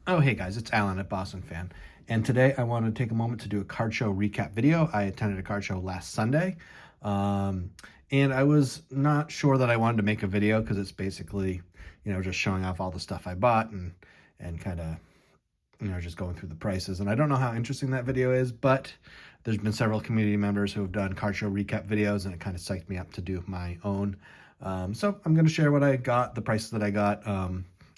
Oh, hey guys, it's Alan at Boston Fan. And today I want to take a moment to do a card show recap video. I attended a card show last Sunday. Um, and I was not sure that I wanted to make a video because it's basically, just showing off all the stuff I bought and kind of, just going through the prices. And I don't know how interesting that video is, but there's been several community members who have done card show recap videos, and it kind of psyched me up to do my own. So I'm going to share what I got, the prices that I got.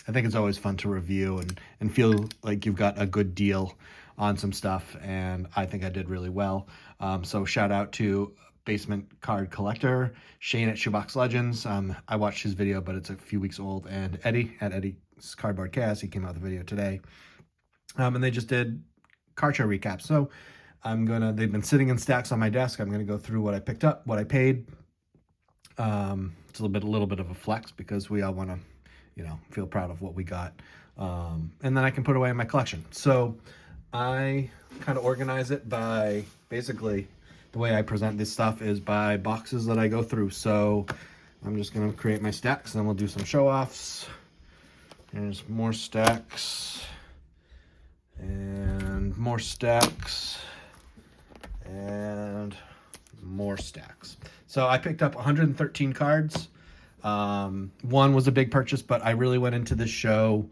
I think it's always fun to review and feel like you've got a good deal on some stuff, and I think I did really well. So shout out to Basement Card Collector, Shane at Shoebox Legends. I watched his video, but it's a few weeks old, and Eddie at Eddie's Cardboard Cast, he came out with a video today. And they just did card show recaps. So they've been sitting in stacks on my desk. I'm gonna go through what I picked up, what I paid. It's a little bit of a flex because we all want to feel proud of what we got. And then I can put away in my collection. So I kind of organize it by, basically, the way I present this stuff is by boxes that I go through. So I'm just going to create my stacks, and then we'll do some show-offs. There's more stacks. And more stacks. And more stacks. So I picked up 113 cards. One was a big purchase, but I really went into this show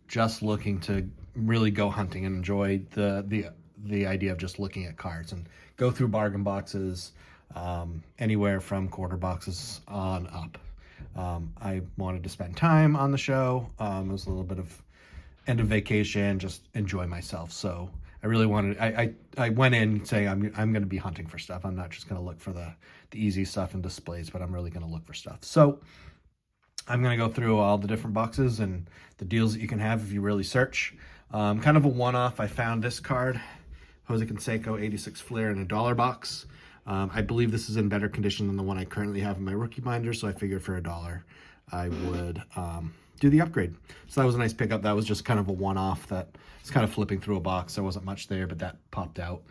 just looking to really go hunting and enjoy the idea of just looking at cards and go through bargain boxes, anywhere from quarter boxes on up. I wanted to spend time on the show. It was a little bit of end of vacation, just enjoy myself. So I really wanted, I went in saying I'm going to be hunting for stuff. I'm not just going to look for the easy stuff and displays, but I'm really going to look for stuff. So I'm going to go through all the different boxes and the deals that you can have if you really search. Kind of a one-off. I found this card, Jose Canseco 86 Flair in a $1 box. I believe this is in better condition than the one I currently have in my rookie binder, so I figured for $1 I would do the upgrade. So that was a nice pickup. That was just kind of a one-off that it's kind of flipping through a box. There wasn't much there, but that popped out.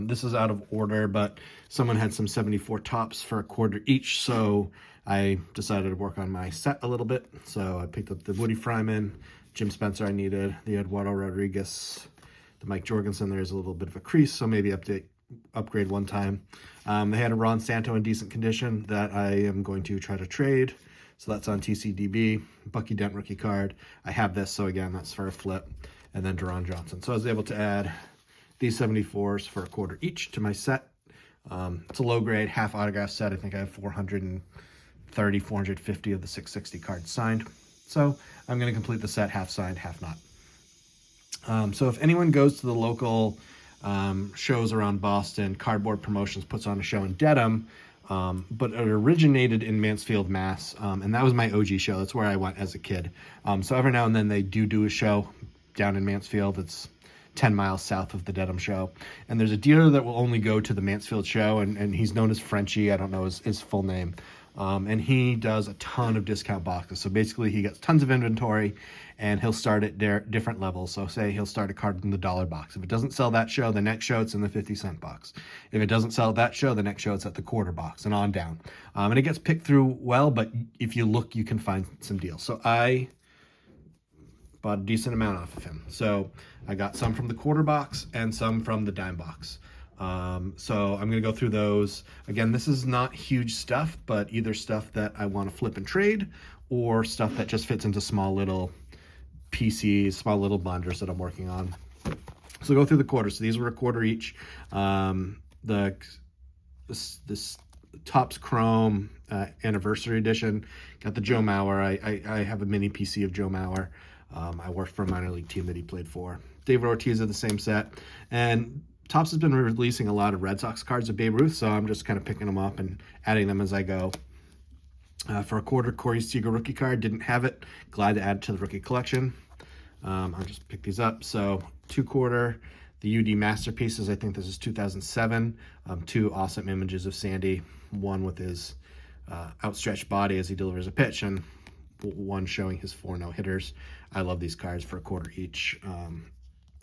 This is out of order, but someone had some 74 tops for $1/4 each, so I decided to work on my set a little bit. So I picked up the Woody Fryman, Jim Spencer I needed, the Eduardo Rodriguez, the Mike Jorgensen. There's a little bit of a crease, so maybe upgrade one time. They had a Ron Santo in decent condition that I am going to try to trade. So that's on TCDB. Bucky Dent rookie card. I have this, so again, that's for a flip. And then Deron Johnson. So I was able to add these 74s for $1/4 each to my set. It's a low grade, half autograph set. I think I have 430, 450 of the 660 cards signed. So I'm going to complete the set, half signed, half not. So if anyone goes to the local shows around Boston, Cardboard Promotions puts on a show in Dedham, but it originated in Mansfield, Mass. And that was my OG show. That's where I went as a kid. So every now and then they do a show down in Mansfield. It's 10 miles south of the Dedham show. And there's a dealer that will only go to the Mansfield show, and he's known as Frenchie. I don't know his full name. And he does a ton of discount boxes. So basically he gets tons of inventory, and he'll start at different levels. So say he'll start a card in the $1 box. If it doesn't sell that show, the next show it's in the 50-cent box. If it doesn't sell that show, the next show it's at the $1/4 box, and on down. And it gets picked through well, but if you look, you can find some deals. So I bought a decent amount off of him. So I got some from the $1/4 box and some from the dime box. So I'm going to go through those. Again, this is not huge stuff, but either stuff that I want to flip and trade or stuff that just fits into small little PCs, small little binders that I'm working on. So go through the quarters. So these were $1/4 each. This Topps Chrome Anniversary Edition. Got the Joe Mauer. I have a mini PC of Joe Mauer. I worked for a minor league team that he played for. David Ortiz of the same set. And Topps has been releasing a lot of Red Sox cards of Babe Ruth, so I'm just kind of picking them up and adding them as I go. For $1/4, Corey Seager rookie card. Didn't have it. Glad to add it to the rookie collection. I'll just pick these up. So $2/4, the UD Masterpieces. I think this is 2007. Two awesome images of Sandy. One with his outstretched body as he delivers a pitch, and one showing his 4 no-hitters. I love these cards for $1/4 each.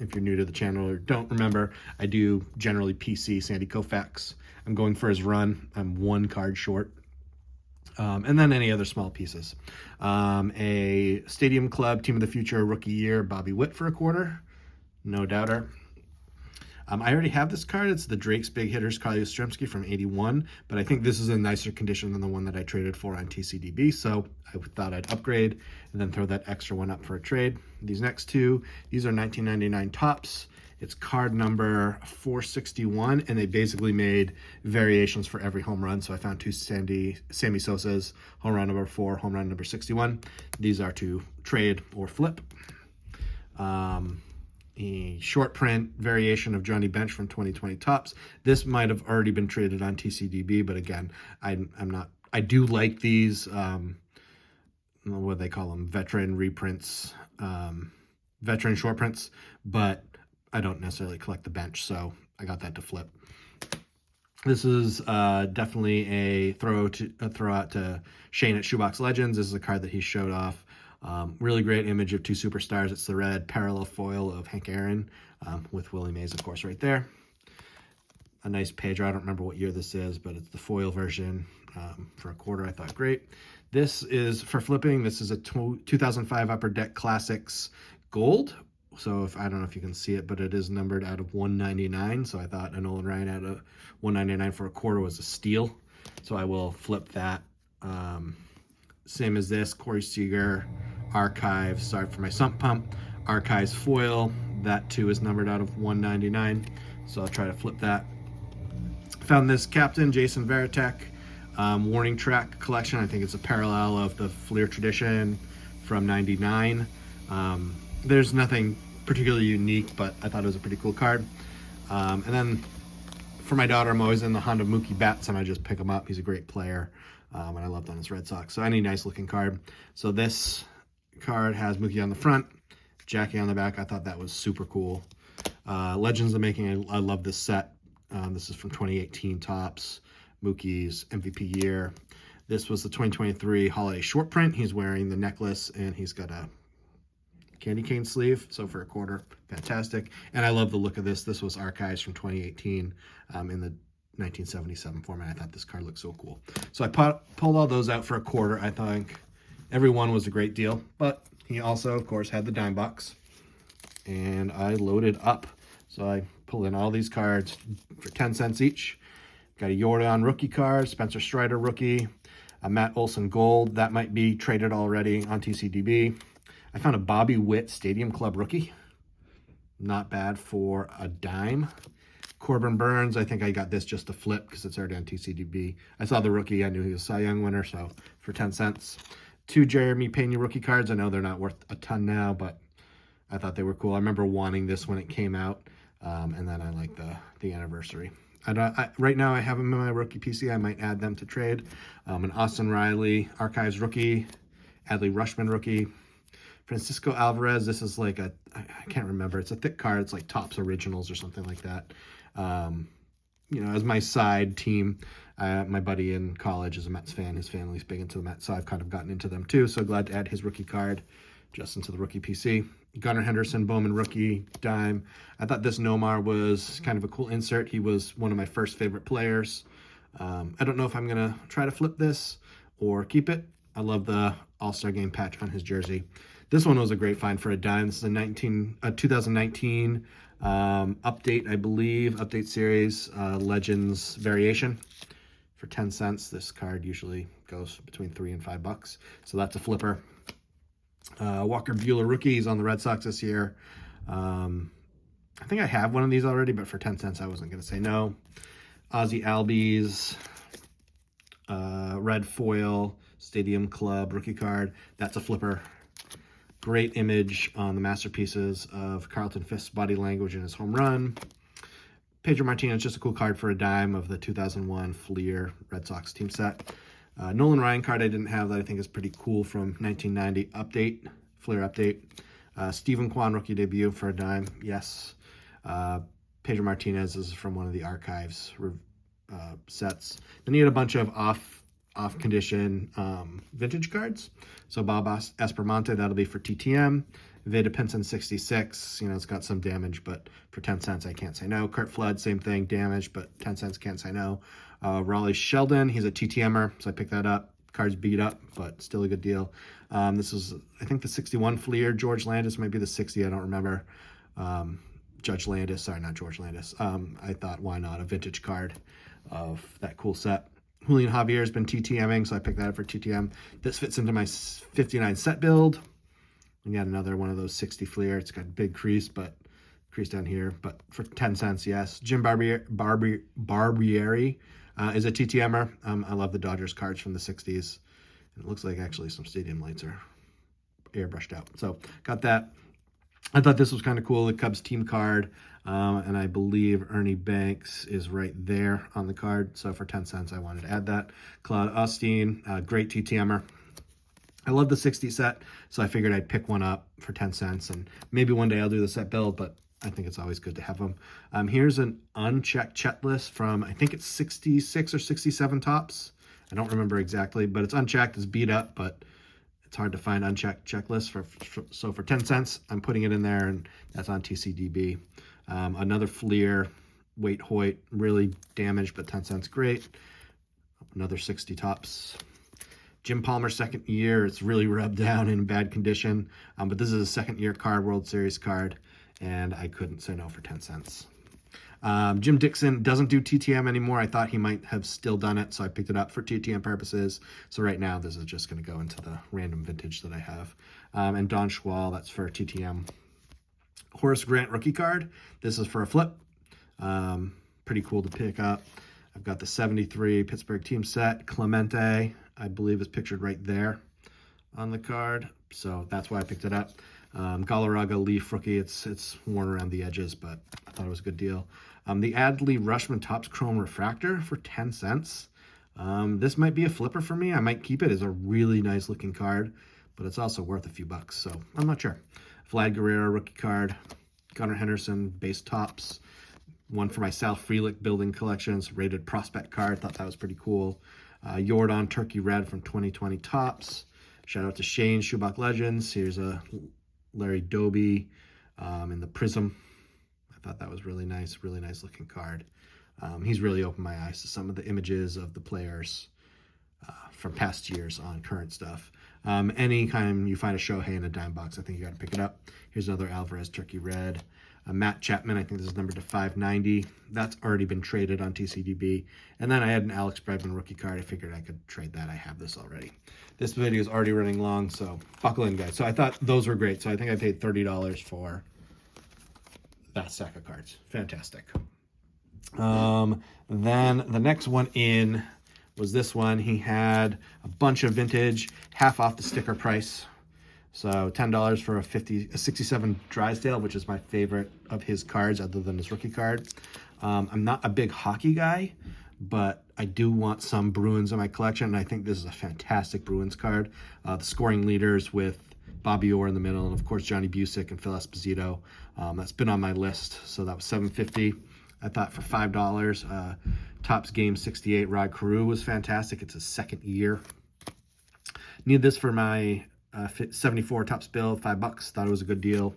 If you're new to the channel or don't remember, I do generally PC Sandy Koufax. I'm going for his run. I'm 1 card short. And then any other small pieces. A Stadium Club Team of the Future Rookie Year, Bobby Witt for a quarter. No doubter. I already have this card. It's the Drake's Big Hitters Carl Yastrzemski from 81, but I think this is in nicer condition than the one that I traded for on TCDB, so I thought I'd upgrade and then throw that extra one up for a trade. These next two, these are 1999 Topps. It's card number 461, and they basically made variations for every home run. So I found two Sammy Sosa's, home run number 4, home run number 61. These are to trade or flip. A short print variation of Johnny Bench from 2020 Topps. This might have already been traded on TCDB, but again, I do like these, what do they call them? Veteran reprints, veteran short prints, but I don't necessarily collect the bench, so I got that to flip. This is definitely a throw out to Shane at Shoebox Legends. This is a card that he showed off. Really great image of two superstars. It's the red parallel foil of Hank Aaron with Willie Mays, of course, right there. A nice pager. I don't remember what year this is, but it's the foil version for a quarter. I thought great. This is for flipping. This is a 2005 Upper Deck Classics Gold. So I don't know if you can see it, but it is numbered out of 199. So I thought a Nolan Ryan out of 199 for a quarter was a steal. So I will flip that. Same as this, Corey Seager, Archive, sorry for my sump pump, Archives foil. That too is numbered out of 199. So I'll try to flip that. Found this Captain Jason Varitek warning track collection. I think it's a parallel of the Fleer Tradition from 99. There's nothing particularly unique, but I thought it was a pretty cool card. And then for my daughter, I'm always in the Honda Mookie Betts, and I just pick him up. He's a great player, and I loved on his Red Sox. So any nice looking card. So this card has Mookie on the front, Jackie on the back. I thought that was super cool. Legends of Making, I love this set. This is from 2018 Topps, Mookie's MVP year. This was the 2023 holiday short print. He's wearing the necklace, and he's got a candy cane sleeve, so for a quarter, fantastic. And I love the look of this. This was Archives from 2018 in the 1977 format. I thought this card looked so cool. So I pulled all those out for a quarter. I think every one was a great deal, but he also, of course, had the dime box, and I loaded up. So I pulled in all these cards for 10 cents each. Got a Jordan rookie card, Spencer Strider rookie, a Matt Olson gold. That might be traded already on TCDB. I found a Bobby Witt Stadium Club rookie. Not bad for a dime. Corbin Burns, I think I got this just to flip because it's already on TCDB. I saw the rookie. I knew he was a Cy Young winner, so for 10 cents. Two Jeremy Pena rookie cards. I know they're not worth a ton now, but I thought they were cool. I remember wanting this when it came out, and then I like the anniversary. Right now I have them in my rookie PC. I might add them to trade. An Austin Riley Archives rookie, Adley Rutschman rookie, Francisco Alvarez. This is like I can't remember. It's a thick card. It's like Topps Originals or something like that. You know, as my side team, my buddy in college is a Mets fan. His family's big into the Mets, so I've kind of gotten into them too. So glad to add his rookie card just into the rookie PC. Gunnar Henderson, Bowman rookie, dime. I thought this Nomar was kind of a cool insert. He was one of my first favorite players. I don't know if I'm going to try to flip this or keep it. I love the All-Star Game patch on his jersey. This one was a great find for a dime. This is a 2019 update, I believe, update series, Legends variation for 10 cents. This card usually goes between $3 and $5, so that's a flipper. Walker Buehler rookies on the Red Sox this year. I think I have one of these already, but for 10 cents, I wasn't going to say no. Ozzie Albies, red foil, Stadium Club rookie card. That's a flipper. Great image on the masterpieces of Carlton Fisk's body language in his home run. Pedro Martinez, just a cool card for a dime of the 2001 Fleer Red Sox team set. Nolan Ryan card I didn't have that I think is pretty cool from 1990 update, Fleer update. Stephen Kwan rookie debut for a dime, yes. Pedro Martinez is from one of the Archives sets. Then you had a bunch of off condition vintage cards. So Bob Espremonte, that'll be for TTM. Veda Pinson 66, you know, it's got some damage, but for 10 cents, I can't say no. Kurt Flood, same thing, damage, but 10 cents, can't say no. Raleigh Sheldon, he's a TTMer, so I picked that up. Card's beat up, but still a good deal. This is, I think, the 61 Fleer. George Landis might be the 60. I don't remember. Judge Landis. Sorry, not George Landis. I thought, why not? A vintage card of that cool set. Julian Javier has been TTMing, so I picked that up for TTM. This fits into my 59 set build. Again, another one of those 60 Fleer. It's got a big crease, but crease down here, but for 10 cents, yes. Jim Barbieri is a TTMer. I love the Dodgers cards from the 60s. And it looks like actually some stadium lights are airbrushed out. So got that. I thought this was kind of cool, the Cubs team card. And I believe Ernie Banks is right there on the card. So for 10 cents, I wanted to add that. Claude Osteen, great TTMer. I love the 60 set, so I figured I'd pick one up for 10 cents. And maybe one day I'll do the set build, but I think it's always good to have them. Here's an unchecked checklist from, I think it's 66 or 67 tops. I don't remember exactly, but it's unchecked. It's beat up, but it's hard to find unchecked checklists. So for 10 cents, I'm putting it in there, and that's on TCDB. Another Fleer, Waite Hoyt, really damaged, but 10 cents, great. Another 60 tops. Jim Palmer, second year. It's really rubbed down in bad condition, but this is a second year card, World Series card, and I couldn't say no for 10 cents. Jim Dixon doesn't do TTM anymore. I thought he might have still done it, so I picked it up for TTM purposes. So right now, this is just going to go into the random vintage that I have. And Don Schwal, that's for TTM. Horace Grant rookie card. This is for a flip. Pretty cool to pick up. I've got the 73 Pittsburgh team set. Clemente, I believe, is pictured right there on the card. So that's why I picked it up. Galarraga Leaf rookie. It's worn around the edges, but I thought it was a good deal. The Adley Rushman Topps Chrome Refractor for 10 cents. This might be a flipper for me. I might keep it as a really nice looking card, but it's also worth a few bucks, so I'm not sure. Vlad Guerrero rookie card. Gunnar Henderson base Topps. One for my Sal Frelick building collections. Rated prospect card. Thought that was pretty cool. Jordan Turkey Red from 2020 Topps. Shout out to Shane, Shoebox Legends. Here's a Larry Doby in the Prism. I thought that was really nice looking card. He's really opened my eyes to some of the images of the players from past years on current stuff. Anytime you find a Shohei in a dime box, I think you got to pick it up. Here's another Alvarez Turkey Red. Matt Chapman, I think this is numbered to 590. That's already been traded on TCDB. And then I had an Alex Bregman rookie card. I figured I could trade that. I have this already. This video is already running long, so buckle in, guys. So I thought those were great. So I think I paid $30 for that stack of cards. Fantastic. Then the next one in was this one. He had a bunch of vintage, half off the sticker price. So $10 for a 67 Drysdale, which is my favorite of his cards other than his rookie card. I'm not a big hockey guy, but I do want some Bruins in my collection, and I think this is a fantastic Bruins card. The scoring leaders with Bobby Orr in the middle, and of course Johnny Busick and Phil Esposito. That's been on my list, so that was $7.50. I thought for $5, Topps Game 68 Rod Carew was fantastic. It's his second year. Need this for my 74 Topps build, $5. Thought it was a good deal.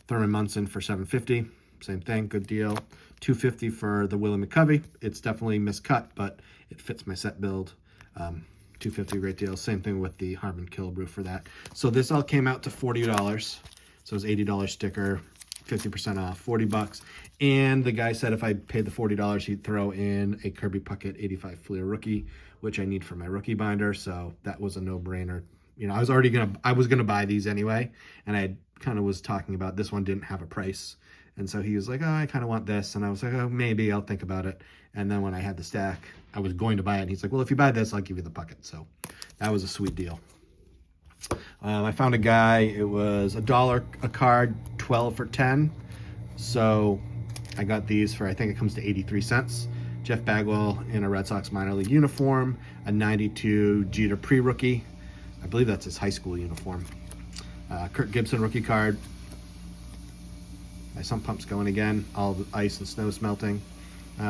Thurman Munson for $7.50. Same thing, good deal. $2.50 for the Willie McCovey. It's definitely miscut, but it fits my set build. $2.50, great deal. Same thing with the Harmon Killebrew for that. So this all came out to $40. So it was $80 sticker, 50% off, $40. And the guy said if I paid the $40, he'd throw in a Kirby Puckett 85 Fleer rookie, which I need for my rookie binder. So that was a no-brainer. You know, I was gonna buy these anyway, and I kind of was talking about this one didn't have a price, and so he was like, "Oh, I kind of want this," and I was like, "Oh, maybe I'll think about it." And then when I had the stack, I was going to buy it, and he's like, "Well, if you buy this, I'll give you the Puckett." So that was a sweet deal. I found a guy. It was $1 a card, 12 for 10. So I got these for, I think it comes to 83 cents. Jeff Bagwell in a Red Sox minor league uniform, a 92 Jeter pre-rookie. I believe that's his high school uniform. Kirk Gibson rookie card. My sump pump's going again. All the ice and snow smelting.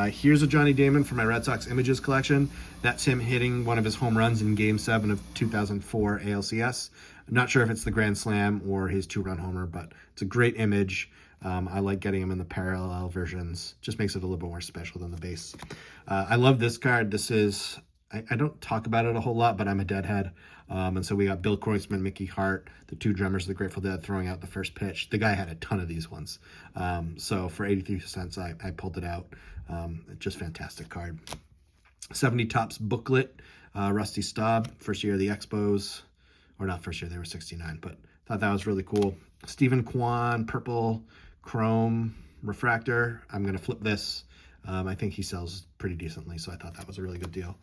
Here's a Johnny Damon for my Red Sox Images collection. That's him hitting one of his home runs in Game 7 of 2004 ALCS. I'm not sure if it's the Grand Slam or his 2-run homer, but it's a great image. I like getting them in the parallel versions. Just makes it a little bit more special than the base. I love this card. This is I don't talk about it a whole lot, but I'm a Deadhead. And so we got Bill Kreutzmann, Mickey Hart, the two drummers of the Grateful Dead, throwing out the first pitch. The guy had a ton of these ones. So for 83 cents, I pulled it out. Just fantastic card. 70 Topps booklet, Rusty Staub, first year of the Expos. Or not first year, they were 69, but thought that was really cool. Stephen Kwan, purple, chrome, refractor. I'm going to flip this. I think he sells pretty decently, so I thought that was a really good deal.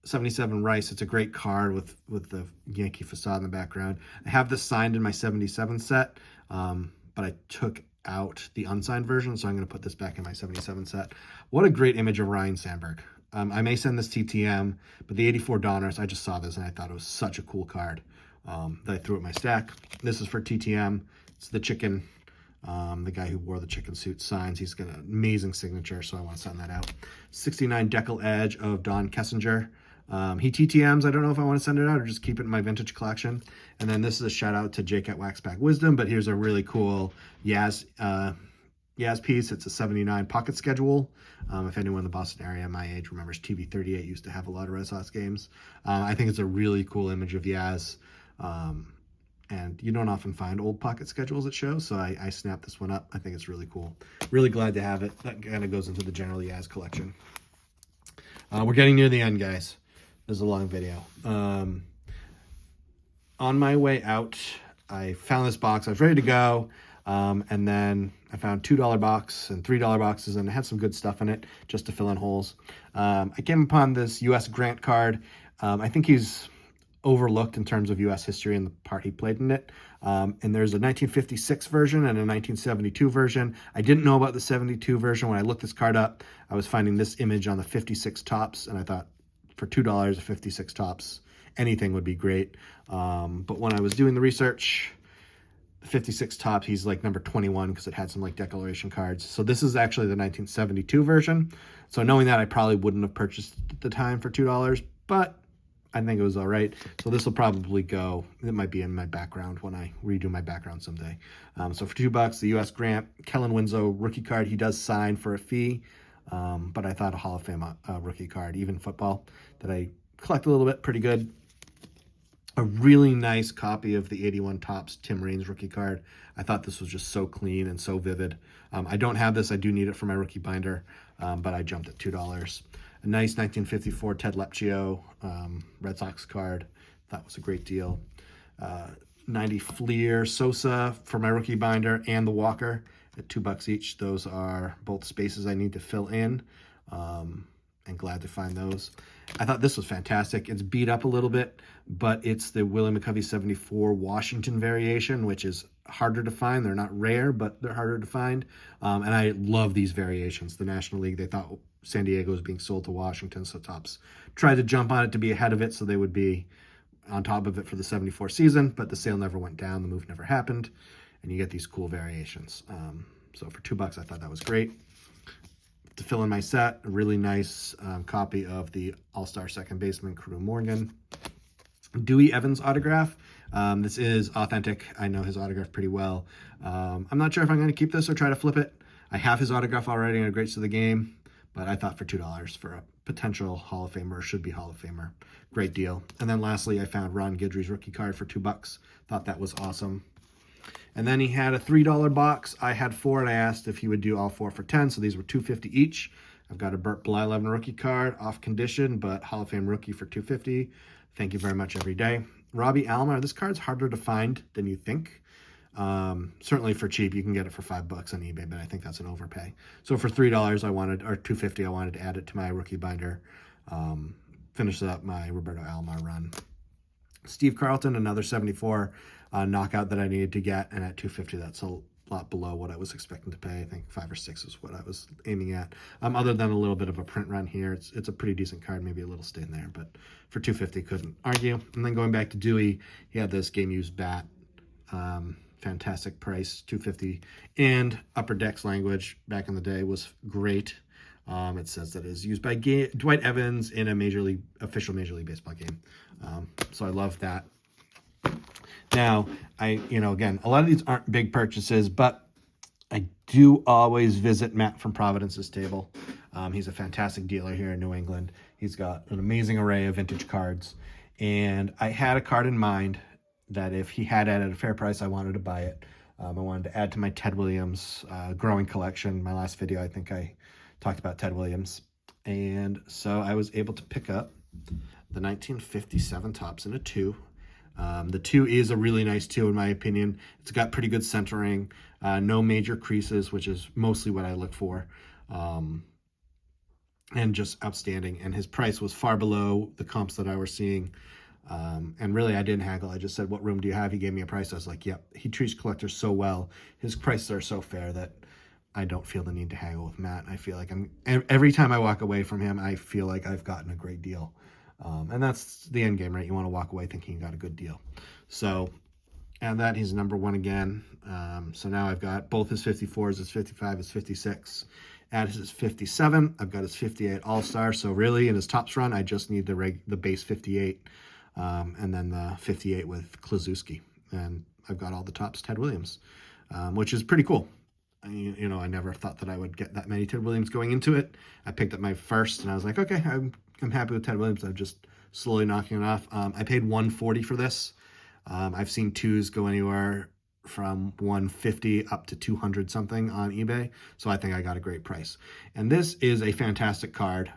77 Rice, it's a great card with the Yankee facade in the background. I have this signed in my 77 set, but I took out the unsigned version, so I'm going to put this back in my 77 set. What a great image of Ryan Sandberg. I may send this TTM, but the 84 Donners, I just saw this and I thought it was such a cool card that I threw at my stack. This is for TTM. It's the chicken. The guy who wore the chicken suit signs. He's got an amazing signature, so I want to send that out. 69 Decal Edge of Don Kessinger. He TTMs. I don't know if I want to send it out or just keep it in my vintage collection. And then this is a shout out to Jake at Waxpack Wisdom, but here's a really cool Yaz piece. It's a 79 pocket schedule. If anyone in the Boston area my age remembers, TV 38 used to have a lot of Red Sox games. I think it's a really cool image of Yaz. And you don't often find old pocket schedules at shows, so I snapped this one up. I think it's really cool. Really glad to have it. That kind of goes into the general Yaz collection. We're getting near the end, guys. This is a long video. On my way out, I found this box. I was ready to go, and then I found $2 box and $3 boxes, and it had some good stuff in it just to fill in holes. I came upon this U.S. Grant card. I think he's overlooked in terms of U.S. history and the part he played in it. And there's a 1956 version and a 1972 version. I didn't know about the 72 version. When I looked this card up, I was finding this image on the 56 Topps, and I thought for $2, a 56 Topps, anything would be great. But when I was doing the research, the 56 Topps, he's like number 21 because it had some like declaration cards. So this is actually the 1972 version. So knowing that, I probably wouldn't have purchased it at the time for $2, but I think it was all right. So this will probably go, it might be in my background when I redo my background someday. So for $2, the U.S. Grant, Kellen Winslow rookie card. He does sign for a fee, but I thought a Hall of Fame rookie card, even football, that I collect a little bit, pretty good. A really nice copy of the 81 Topps Tim Raines rookie card. I thought this was just so clean and so vivid. I don't have this. I do need it for my rookie binder, but I jumped at $2. A nice 1954 Ted Lepchio Red Sox card. That was a great deal. 90 Fleer Sosa for my rookie binder and the Walker at $2 each. Those are both spaces I need to fill in, and glad to find those. I thought this was fantastic. It's beat up a little bit, but it's the Willie McCovey 74 Washington variation, which is harder to find. They're not rare, but they're harder to find. And I love these variations. The National League, they thought San Diego was being sold to Washington, so Topps tried to jump on it to be ahead of it so they would be on top of it for the 74 season, but the sale never went down. The move never happened, and you get these cool variations. So for $2, I thought that was great. To fill in my set, a really nice copy of the All-Star second baseman, Crew Morgan. Dewey Evans autograph. This is authentic. I know his autograph pretty well. I'm not sure if I'm going to keep this or try to flip it. I have his autograph already in a Greats of the Game, but I thought for $2 for a potential Hall of Famer, or should be Hall of Famer, great deal. And then lastly, I found Ron Guidry's rookie card for $2. Thought that was awesome. And then he had a $3 box. I had 4, and I asked if he would do all 4 for 10, so these were $2.50 each. I've got a Burt Blyleven rookie card, off condition, but Hall of Fame rookie for $2.50. Thank you very much every day. Robbie Alomar, this card's harder to find than you think. Certainly for cheap, you can get it for $5 on eBay, but I think that's an overpay. So for $3 I wanted, or $2.50, I wanted to add it to my rookie binder. Finish up my Roberto Alomar run. Steve Carlton, another 74 knockout that I needed to get, and at $2.50, that's a lot below what I was expecting to pay. I think 5 or 6 is what I was aiming at. Other than a little bit of a print run here, it's a pretty decent card, maybe a little stain there, but for $2.50, couldn't argue. And then going back to Dewey, he had this game used bat. Fantastic price, $2.50, and Upper Decks language back in the day was great. It says that it is used by Dwight Evans in a official Major League Baseball game. So I love that. Now, again, a lot of these aren't big purchases, but I do always visit Matt from Providence's table. He's a fantastic dealer here in New England. He's got an amazing array of vintage cards. And I had a card in mind that if he had it at a fair price, I wanted to buy it. I wanted to add to my Ted Williams growing collection. My last video, I think I talked about Ted Williams. And so I was able to pick up the 1957 Topps in a 2. The 2 is a really nice 2 in my opinion. It's got pretty good centering, no major creases, which is mostly what I look for, and just outstanding. And his price was far below the comps that I was seeing. And really, I didn't haggle. I just said, what room do you have? He gave me a price. I was like, yep. He treats collectors so well. His prices are so fair that I don't feel the need to haggle with Matt. I feel like every time I walk away from him, I feel like I've gotten a great deal. And that's the end game, right? You want to walk away thinking you got a good deal. So, and that he's number 1 again. So now I've got both his 54s, his 55, his 56. Add his 57. I've got his 58 All-Star. So really, in his Topps run, I just need the base 58. And then the 58 with Klazuski. And I've got all the Topps Ted Williams, which is pretty cool. You know, I never thought that I would get that many Ted Williams going into it. I picked up my first, and I was like, okay, I'm happy with Ted Williams. I'm just slowly knocking it off. I paid $140 for this. I've seen 2s go anywhere from $150 up to $200 something on eBay. So I think I got a great price. And this is a fantastic card.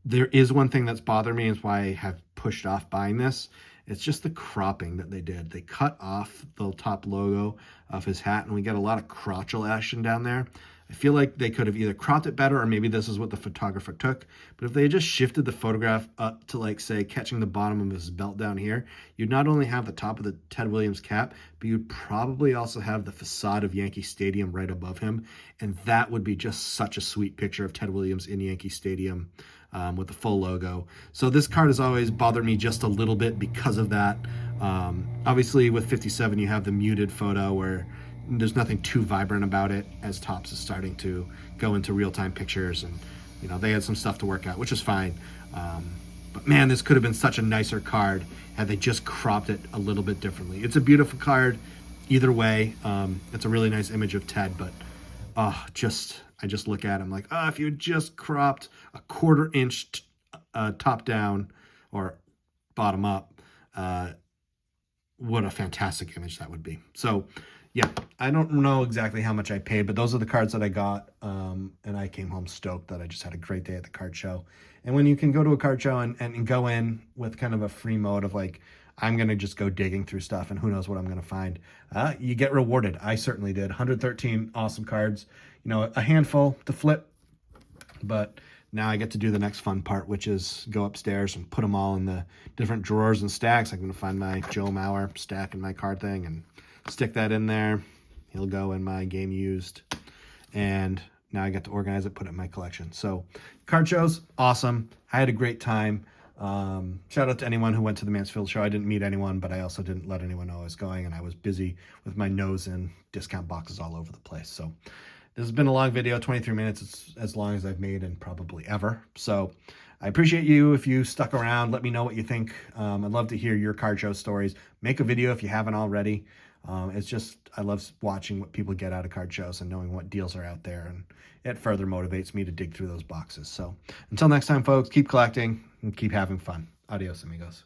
There is one thing that's bothered me, is why I have pushed off buying this. It's just the cropping that they did. They cut off the top logo of his hat, and we get a lot of crotchal action down there. I feel like they could have either cropped it better, or maybe this is what the photographer took. But if they had just shifted the photograph up to, like, say, catching the bottom of his belt down here, you'd not only have the top of the Ted Williams cap, but you'd probably also have the facade of Yankee Stadium right above him. And that would be just such a sweet picture of Ted Williams in Yankee Stadium with the full logo. So this card has always bothered me just a little bit because of that. Obviously, with 57, you have the muted photo where there's nothing too vibrant about it, as Topps is starting to go into real-time pictures, and you know, they had some stuff to work out, which is fine. But man, this could have been such a nicer card had they just cropped it a little bit differently. It's a beautiful card either way. It's a really nice image of Ted, but I just look at him like, if you had just cropped a 1/4 inch top down or bottom up, what a fantastic image that would be. So yeah, I don't know exactly how much I paid, but those are the cards that I got, and I came home stoked that I just had a great day at the card show. And when you can go to a card show and go in with kind of a free mode of like, I'm going to just go digging through stuff and who knows what I'm going to find, you get rewarded. I certainly did. 113 awesome cards, you know, a handful to flip, but now I get to do the next fun part, which is go upstairs and put them all in the different drawers and stacks. I'm going to find my Joe Mauer stack in my card thing and stick that in there. He'll go in my game used, and now I get to organize it, put it in my collection. So card shows, awesome. I had a great time. Shout out to anyone who went to the Mansfield show. I didn't meet anyone, but I also didn't let anyone know I was going, and I was busy with my nose in discount boxes all over the place. So this has been a long video, 23 minutes. It's as long as I've made in probably ever. So I appreciate you if you stuck around. Let me know what you think. I'd love to hear your card show stories. Make a video if you haven't already. It's just, I love watching what people get out of card shows and knowing what deals are out there, and it further motivates me to dig through those boxes. So until next time, folks, keep collecting and keep having fun. Adios, amigos.